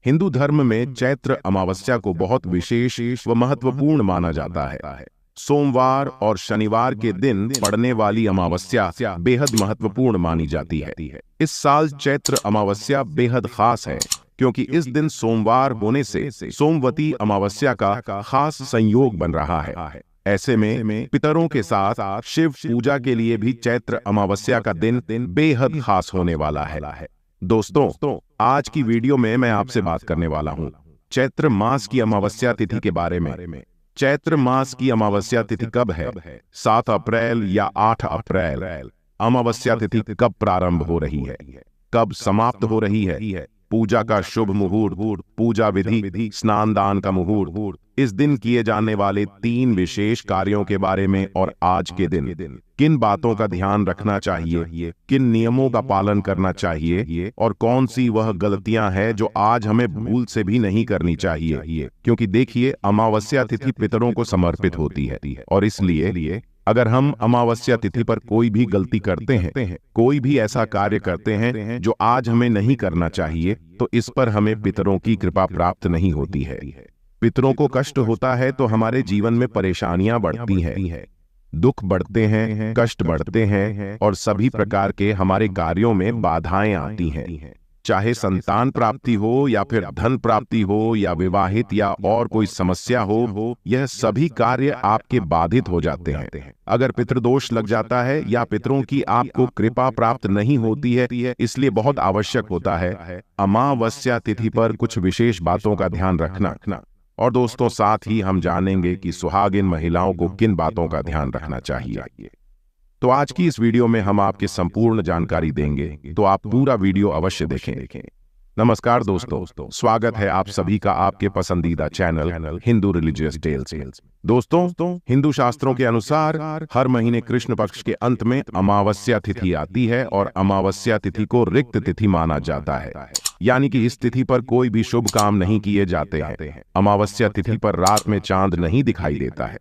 हिंदू धर्म में चैत्र अमावस्या को बहुत विशेष व महत्वपूर्ण माना जाता है। सोमवार और शनिवार के दिन पड़ने वाली अमावस्या बेहद महत्वपूर्ण मानी जाती है। इस साल चैत्र अमावस्या बेहद खास है क्योंकि इस दिन सोमवार होने से सोमवती अमावस्या का खास संयोग बन रहा है। ऐसे में पितरों के साथ शिव पूजा के लिए भी चैत्र अमावस्या का दिन बेहद खास होने वाला है। दोस्तों, आज की वीडियो में मैं आपसे बात करने वाला हूँ चैत्र मास की अमावस्या तिथि के बारे में। चैत्र मास की अमावस्या तिथि कब है? 7 अप्रैल या 8 अप्रैल? अमावस्या तिथि कब प्रारंभ हो रही है, कब समाप्त हो रही है? पूजा का शुभ मुहूर्त, पूजा विधि, स्नान दान का मुहूर्त, इस दिन किए जाने वाले 3 विशेष कार्यों के बारे में और आज के दिन किन बातों का ध्यान रखना चाहिए, किन नियमों का पालन करना चाहिए और कौन सी वह गलतियां हैं जो आज हमें भूल से भी नहीं करनी चाहिए। क्योंकि देखिए, अमावस्या तिथि पितरों को समर्पित होती है और इसलिए अगर हम अमावस्या तिथि पर कोई भी गलती करते हैं, कोई भी ऐसा कार्य करते हैं जो आज हमें नहीं करना चाहिए, तो इस पर हमें पितरों की कृपा प्राप्त नहीं होती है। पितरों को कष्ट होता है तो हमारे जीवन में परेशानियां बढ़ती हैं, दुख बढ़ते हैं, कष्ट बढ़ते हैं और सभी प्रकार के हमारे कार्यों में बाधाएं आती हैं। चाहे संतान प्राप्ति हो या फिर धन प्राप्ति हो या विवाहित या और कोई समस्या हो, यह सभी कार्य आपके बाधित हो जाते हैं। अगर पितृदोष लग जाता है या पितरों की आपको कृपा प्राप्त नहीं होती है, इसलिए बहुत आवश्यक होता है अमावस्या तिथि पर कुछ विशेष बातों का ध्यान रखना। और दोस्तों, साथ ही हम जानेंगे कि सुहागिन महिलाओं को किन बातों का ध्यान रखना चाहिए। तो आज की इस वीडियो में हम आपकी संपूर्ण जानकारी देंगे, तो आप पूरा वीडियो अवश्य देखें। नमस्कार दोस्तों, स्वागत है आप सभी का आपके पसंदीदा चैनल हिंदू रिलीजियस टेल्स। दोस्तों, हिंदू शास्त्रों के अनुसार हर महीने कृष्ण पक्ष के अंत में अमावस्या तिथि आती है और अमावस्या तिथि को रिक्त तिथि माना जाता है, यानी कि इस तिथि पर कोई भी शुभ काम नहीं किए जाते हैं। अमावस्या तिथि पर रात में चांद नहीं दिखाई देता है।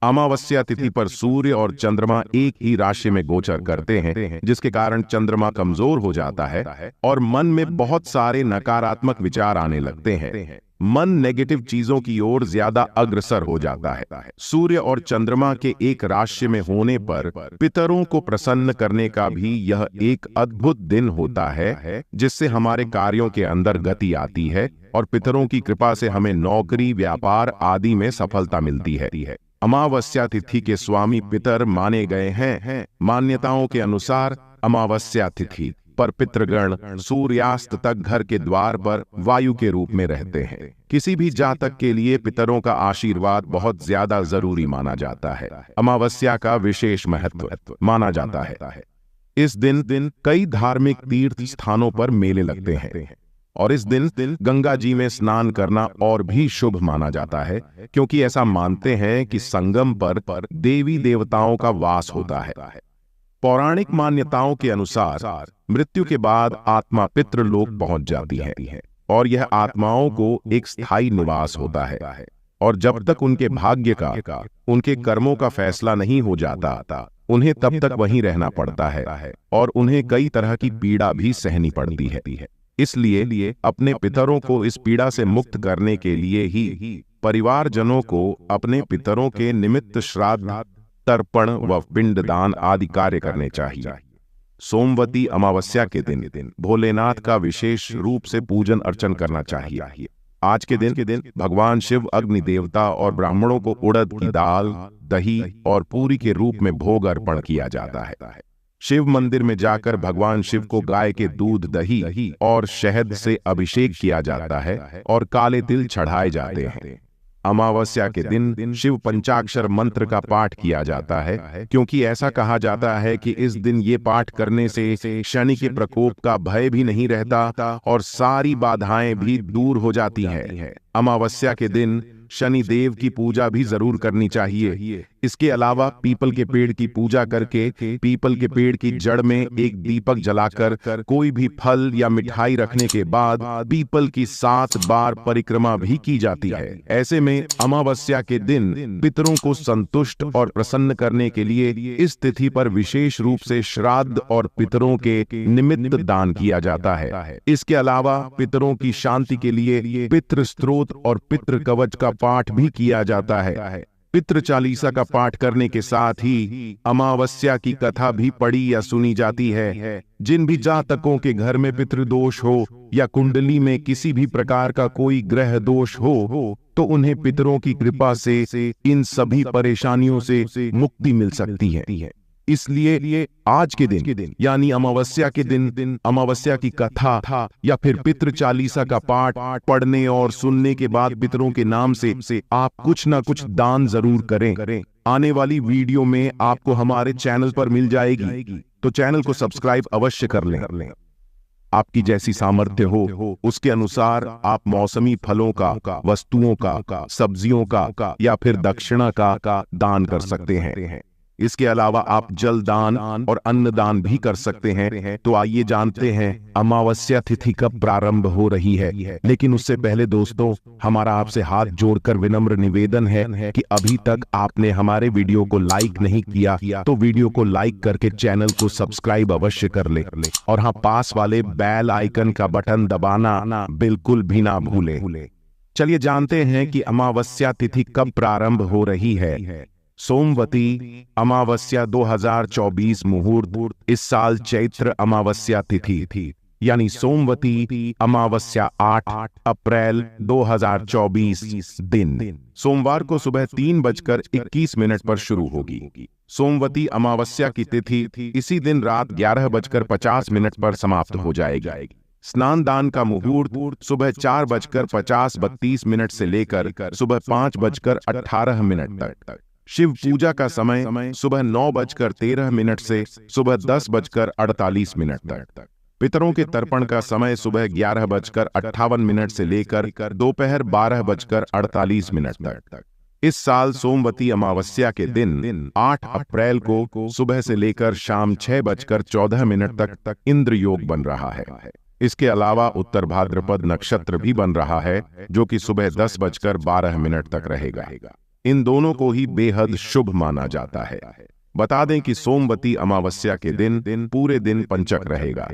अमावस्या तिथि पर सूर्य और चंद्रमा एक ही राशि में गोचर करते हैं, जिसके कारण चंद्रमा कमजोर हो जाता है और मन में बहुत सारे नकारात्मक विचार आने लगते हैं। मन नेगेटिव चीजों की ओर ज्यादा अग्रसर हो जाता है। सूर्य और चंद्रमा के एक राशि में होने पर पितरों को प्रसन्न करने का भी यह एक अद्भुत दिन होता है, जिससे हमारे कार्यों के अंदर गति आती है और पितरों की कृपा से हमें नौकरी, व्यापार आदि में सफलता मिलती है। अमावस्या तिथि के स्वामी पितर माने गए हैं। मान्यताओं के अनुसार अमावस्या तिथि पर पितृगण सूर्यास्त तक घर के द्वार पर वायु के रूप में रहते हैं। किसी भी जातक के लिए पितरों का आशीर्वाद बहुत ज्यादा जरूरी माना जाता है। अमावस्या का विशेष महत्व माना जाता है। इस दिन कई धार्मिक तीर्थ स्थानों पर मेले लगते हैं और इस दिन गंगा जी में स्नान करना और भी शुभ माना जाता है, क्योंकि ऐसा मानते हैं कि संगम पर देवी देवताओं का वास होता है। पौराणिक मान्यताओं के अनुसार मृत्यु के बाद आत्मा पितृलोक पहुंच जाती है और यह आत्माओं को एक स्थायी निवास होता है और जब तक उनके भाग्य का, उनके कर्मों का फैसला नहीं हो जाता, उन्हें तब तक वहीं रहना पड़ता है और उन्हें कई तरह की पीड़ा भी सहनी पड़ती है। इसलिए अपने पितरों को इस पीड़ा से मुक्त करने के लिए ही परिवारजनों को अपने पितरों के निमित्त श्राद्ध, तर्पण व पिंडदान आदि कार्य करने चाहिए। सोमवती अमावस्या के दिन भोलेनाथ का विशेष रूप से पूजन अर्चन करना चाहिए। आज के दिन भगवान शिव, अग्नि देवता और ब्राह्मणों को उड़द की दाल, दही और पूरी के रूप में भोग अर्पण किया जाता है। शिव मंदिर में जाकर भगवान शिव को गाय के दूध, दही और शहद से अभिषेक किया जाता है और काले तिल चढ़ाए जाते हैं। अमावस्या के दिन शिव पंचाक्षर मंत्र का पाठ किया जाता है, क्योंकि ऐसा कहा जाता है कि इस दिन ये पाठ करने से शनि के प्रकोप का भय भी नहीं रहता और सारी बाधाएं भी दूर हो जाती हैं। अमावस्या के दिन शनि देव की पूजा भी जरूर करनी चाहिए, इसके अलावा पीपल के पेड़ की पूजा करके पीपल के पेड़ की जड़ में एक दीपक जलाकर कोई भी फल या मिठाई रखने के बाद पीपल की 7 बार परिक्रमा भी की जाती है। ऐसे में अमावस्या के दिन पितरों को संतुष्ट और प्रसन्न करने के लिए इस तिथि पर विशेष रूप से श्राद्ध और पितरों के निमित्त दान किया जाता है। इसके अलावा पितरों की शांति के लिए पितृ स्तोत्र और पितृ कवच का पाठ भी किया जाता है। पितृ चालीसा का पाठ करने के साथ ही अमावस्या की कथा भी पढ़ी या सुनी जाती है। जिन भी जातकों के घर में पितृदोष हो या कुंडली में किसी भी प्रकार का कोई ग्रह दोष हो तो उन्हें पितरों की कृपा से इन सभी परेशानियों से मुक्ति मिल सकती है। इसलिए आज के दिन यानी अमावस्या के दिन अमावस्या की कथा या फिर पितृ चालीसा का पाठ पढ़ने और सुनने के बाद पितरों के नाम से आप कुछ ना कुछ दान जरूर करें। आने वाली वीडियो में आपको हमारे चैनल पर मिल जाएगी, तो चैनल को सब्सक्राइब अवश्य कर लें। आपकी जैसी सामर्थ्य हो उसके अनुसार आप मौसमी फलों का, वस्तुओं का, सब्जियों का या फिर दक्षिणा का दान कर सकते हैं। इसके अलावा आप जल दान और अन्न दान भी कर सकते हैं। तो आइए जानते हैं अमावस्या तिथि कब प्रारंभ हो रही है। लेकिन उससे पहले दोस्तों, हमारा आपसे हाथ जोड़कर विनम्र निवेदन है कि अभी तक आपने हमारे वीडियो को लाइक नहीं किया तो वीडियो को लाइक करके चैनल को सब्सक्राइब अवश्य कर ले और हाँ, पास वाले बेल आइकन का बटन दबाना बिल्कुल भी ना भूले। चलिए जानते हैं कि अमावस्या तिथि कब प्रारंभ हो रही है। सोमवती अमावस्या 2024 मुहूर्त इस साल चैत्र अमावस्या तिथि थी, यानी सोमवती अमावस्या 8 अप्रैल 2024 दिन सोमवार को सुबह 3:21 पर शुरू होगी। सोमवती अमावस्या की तिथि इसी दिन रात 11:50 पर समाप्त हो जाएगी। स्नान दान का मुहूर्त सुबह 4:50 से लेकर सुबह 5:18 तक। शिव पूजा का समय सुबह 9:13 से सुबह 10:48 तक। पितरों के तर्पण का समय सुबह 11:58 से लेकर दोपहर 12:48 तक। इस साल सोमवती अमावस्या के दिन 8 अप्रैल को सुबह से लेकर शाम 6:14 तक इंद्र योग बन रहा है। इसके अलावा उत्तर भाद्रपद नक्षत्र भी बन रहा है, जो कि सुबह 10:12 तक रहेगा। इन दोनों को ही बेहद शुभ माना जाता है। बता दें कि सोमवती अमावस्या के दिन पूरे दिन पंचक रहेगा,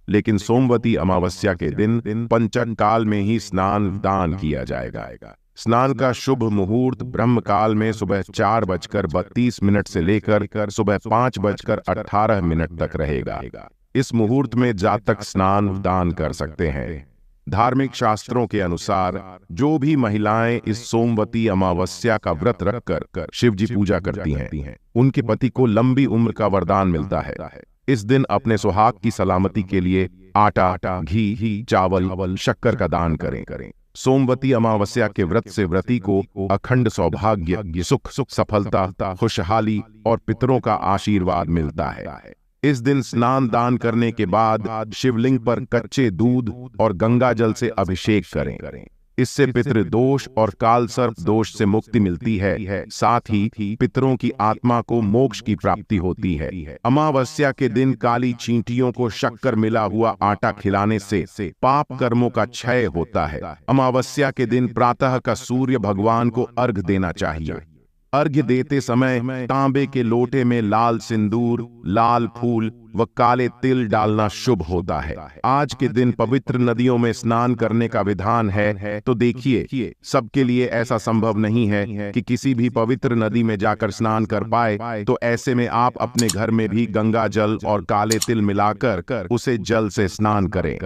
लेकिन सोमवती अमावस्या के दिन पंचक काल में ही स्नान दान किया जाएगा। स्नान का शुभ मुहूर्त ब्रह्म काल में सुबह 4:32 से लेकर सुबह 5:18 तक रहेगा। इस मुहूर्त में जातक स्नान दान कर सकते हैं। धार्मिक शास्त्रों के अनुसार जो भी महिलाएं इस सोमवती अमावस्या का व्रत रखकर शिव जी पूजा करती हैं, उनके पति को लंबी उम्र का वरदान मिलता है। इस दिन अपने सुहाग की सलामती के लिए आटा, घी, चावल, शक्कर का दान करें। सोमवती अमावस्या के व्रत से व्रती को अखंड सौभाग्य, सुख, सफलता, खुशहाली और पितरों का आशीर्वाद मिलता है। इस दिन स्नान दान करने के बाद शिवलिंग पर कच्चे दूध और गंगा जल से अभिषेक करें। इससे पितृ दोष और काल सर्प दोष से मुक्ति मिलती है। साथ ही पितरों की आत्मा को मोक्ष की प्राप्ति होती है। अमावस्या के दिन काली चींटियों को शक्कर मिला हुआ आटा खिलाने से पाप कर्मों का क्षय होता है। अमावस्या के दिन प्रातः का सूर्य भगवान को अर्घ्य देना चाहिए। अर्घ्य देते समय तांबे के लोटे में लाल सिंदूर, लाल फूल व काले तिल डालना शुभ होता है। आज के दिन पवित्र नदियों में स्नान करने का विधान है, तो देखिए सबके लिए ऐसा संभव नहीं है कि किसी भी पवित्र नदी में जाकर स्नान कर पाए। तो ऐसे में आप अपने घर में भी गंगा जल और काले तिल मिलाकर उसे जल से स्नान करें।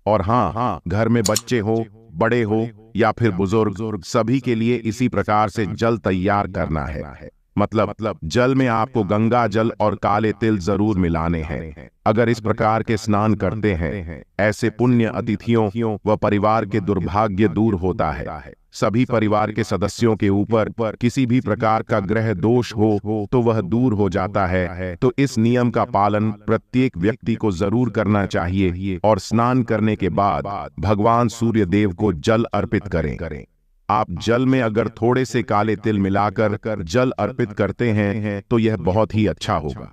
और हाँ, घर में बच्चे हो, बड़े हो या फिर बुजुर्ग, सभी के लिए इसी प्रकार से जल तैयार करना है। मतलब जल में आपको गंगा जल और काले तिल जरूर मिलाने हैं। अगर इस प्रकार के स्नान करते हैं, ऐसे पुण्य अतिथियों व परिवार के दुर्भाग्य दूर होता है। सभी परिवार के सदस्यों के ऊपर किसी भी प्रकार का ग्रह दोष हो तो वह दूर हो जाता है। तो इस नियम का पालन प्रत्येक व्यक्ति को जरूर करना चाहिए और स्नान करने के बाद भगवान सूर्य देव को जल अर्पित करें। आप जल में अगर थोड़े से काले तिल मिलाकर जल अर्पित करते हैं तो यह बहुत ही अच्छा होगा।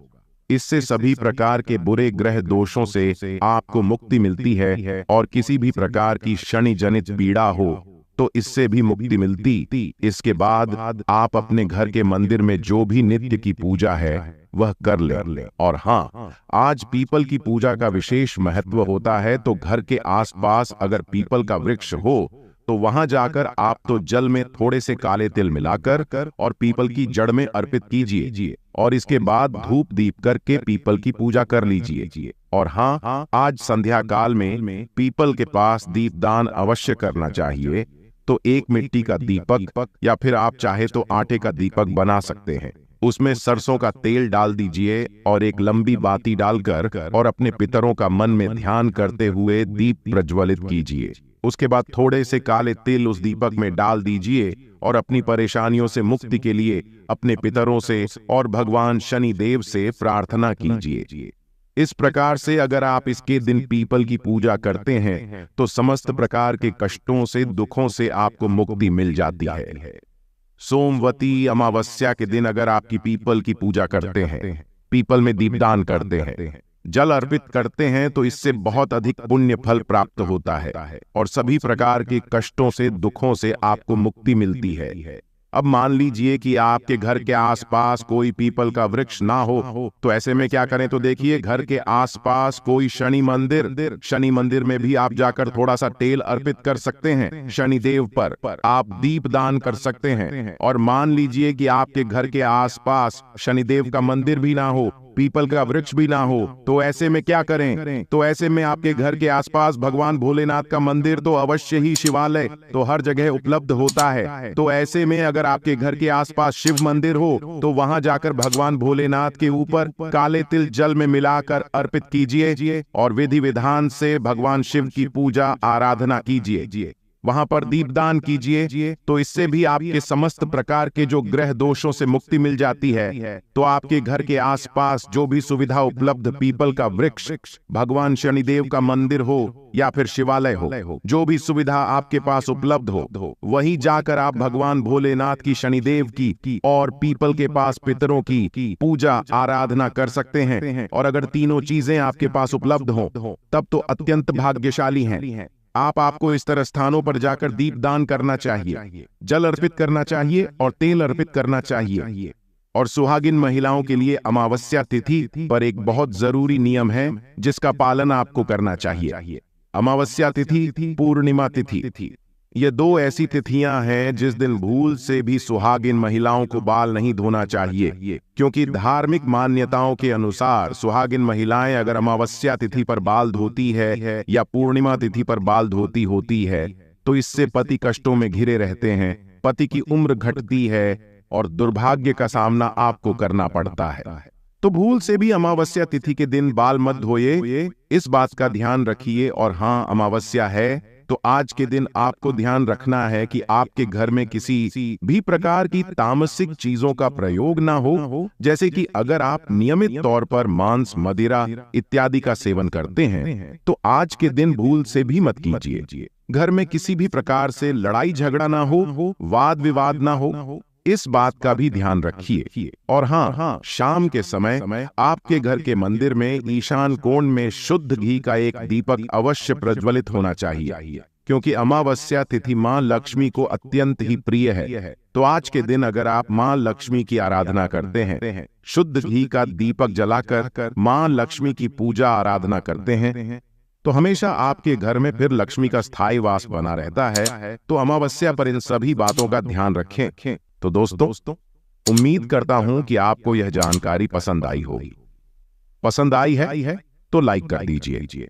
इससे सभी प्रकार के बुरे ग्रह दोषों से आपको मुक्ति मिलती है और किसी भी प्रकार की शनि जनित पीड़ा हो तो इससे भी मुक्ति मिलती। इसके बाद आप अपने घर के मंदिर में जो भी नित्य की पूजा है वह कर ले। और हाँ, आज पीपल की पूजा का विशेष महत्व होता है, तो घर के आसपास अगर पीपल का वृक्ष हो तो वहां जाकर आप तो जल में थोड़े से काले तिल मिलाकर और पीपल की जड़ में अर्पित कीजिए और इसके बाद धूप दीप करके पीपल की पूजा कर लीजिए। और हाँ, आज संध्या काल में पीपल के पास दीपदान अवश्य करना चाहिए। तो एक मिट्टी का दीपक या फिर आप चाहे तो आटे का दीपक बना सकते हैं, उसमें सरसों का तेल डाल दीजिए और एक लंबी बाती डालकर और अपने पितरों का मन में ध्यान करते हुए दीप प्रज्वलित कीजिए। उसके बाद थोड़े से काले तिल उस दीपक में डाल दीजिए और अपनी परेशानियों से मुक्ति के लिए अपने पितरों से और भगवान शनि देव से प्रार्थना कीजिए। इस प्रकार से अगर आप इसके दिन पीपल की पूजा करते हैं तो समस्त प्रकार के कष्टों से, दुखों से आपको मुक्ति मिल जाती है। सोमवती अमावस्या के दिन अगर आपकी पीपल की पूजा करते हैं, पीपल में दीपदान करते हैं, जल अर्पित करते हैं तो इससे बहुत अधिक पुण्य फल प्राप्त होता है और सभी प्रकार के कष्टों से, दुखों से आपको मुक्ति मिलती है। अब मान लीजिए कि आपके घर के आसपास कोई पीपल का वृक्ष ना हो तो ऐसे में क्या करें, तो देखिए घर के आसपास कोई शनि मंदिर में भी आप जाकर थोड़ा सा तेल अर्पित कर सकते हैं। शनि देव पर आप दीप दान कर सकते हैं। और मान लीजिए कि आपके घर के आसपास शनिदेव का मंदिर भी ना हो, पीपल का वृक्ष भी ना हो, तो ऐसे में क्या करें, तो ऐसे में आपके घर के आसपास भगवान भोलेनाथ का मंदिर तो अवश्य ही, शिवालय तो हर जगह उपलब्ध होता है। तो ऐसे में अगर आपके घर के आसपास शिव मंदिर हो तो वहां जाकर भगवान भोलेनाथ के ऊपर काले तिल जल में मिलाकर अर्पित कीजिए और विधि विधान से भगवान शिव की पूजा आराधना कीजिए, वहां पर दीपदान कीजिए। तो इससे भी आपके समस्त प्रकार के जो ग्रह दोषों से मुक्ति मिल जाती है। तो आपके घर के आसपास जो भी सुविधा उपलब्ध, पीपल का वृक्ष, भगवान शनिदेव का मंदिर हो या फिर शिवालय हो, जो भी सुविधा आपके पास उपलब्ध हो, वहीं जाकर आप भगवान भोलेनाथ की, शनिदेव की और पीपल के पास पितरों की पूजा आराधना कर सकते हैं। और अगर तीनों चीजें आपके पास उपलब्ध हो तब तो अत्यंत भाग्यशाली हैं। आपको इस तरह स्थानों पर जाकर दीप दान करना चाहिए, जल अर्पित करना चाहिए और तेल अर्पित करना चाहिए। और सुहागिन महिलाओं के लिए अमावस्या तिथि पर एक बहुत जरूरी नियम है जिसका पालन आपको करना चाहिए। अमावस्या तिथि, पूर्णिमा तिथि, ये दो ऐसी तिथियां हैं जिस दिन भूल से भी सुहागिन महिलाओं को बाल नहीं धोना चाहिए, क्योंकि धार्मिक मान्यताओं के अनुसार सुहागिन महिलाएं अगर अमावस्या तिथि पर बाल धोती है या पूर्णिमा तिथि पर बाल धोती होती है तो इससे पति कष्टों में घिरे रहते हैं, पति की उम्र घटती है और दुर्भाग्य का सामना आपको करना पड़ता है। तो भूल से भी अमावस्या तिथि के दिन बाल मत धोइए, इस बात का ध्यान रखिए। और हाँ, अमावस्या है तो आज के दिन आपको ध्यान रखना है कि आपके घर में किसी भी प्रकार की तामसिक चीजों का प्रयोग ना हो। जैसे कि अगर आप नियमित तौर पर मांस, मदिरा इत्यादि का सेवन करते हैं तो आज के दिन भूल से भी मत कीजिए। घर में किसी भी प्रकार से लड़ाई झगड़ा ना हो, वाद विवाद ना हो, इस बात का भी ध्यान रखिए। और हाँ, शाम के समय आपके घर के मंदिर में ईशान कोण में शुद्ध घी का एक दीपक अवश्य प्रज्वलित होना चाहिए, क्योंकि अमावस्या तिथि मां लक्ष्मी को अत्यंत ही प्रिय है। तो आज के दिन अगर आप मां लक्ष्मी की आराधना करते हैं, शुद्ध घी का दीपक जलाकर मां लक्ष्मी की पूजा आराधना करते हैं, तो हमेशा आपके घर में फिर लक्ष्मी का स्थायी वास बना रहता है। तो अमावस्या पर इन सभी बातों का ध्यान रखें। तो दोस्तों, उम्मीद करता हूं कि आपको यह जानकारी पसंद आई होगी। पसंद आई है तो लाइक कर दीजिए।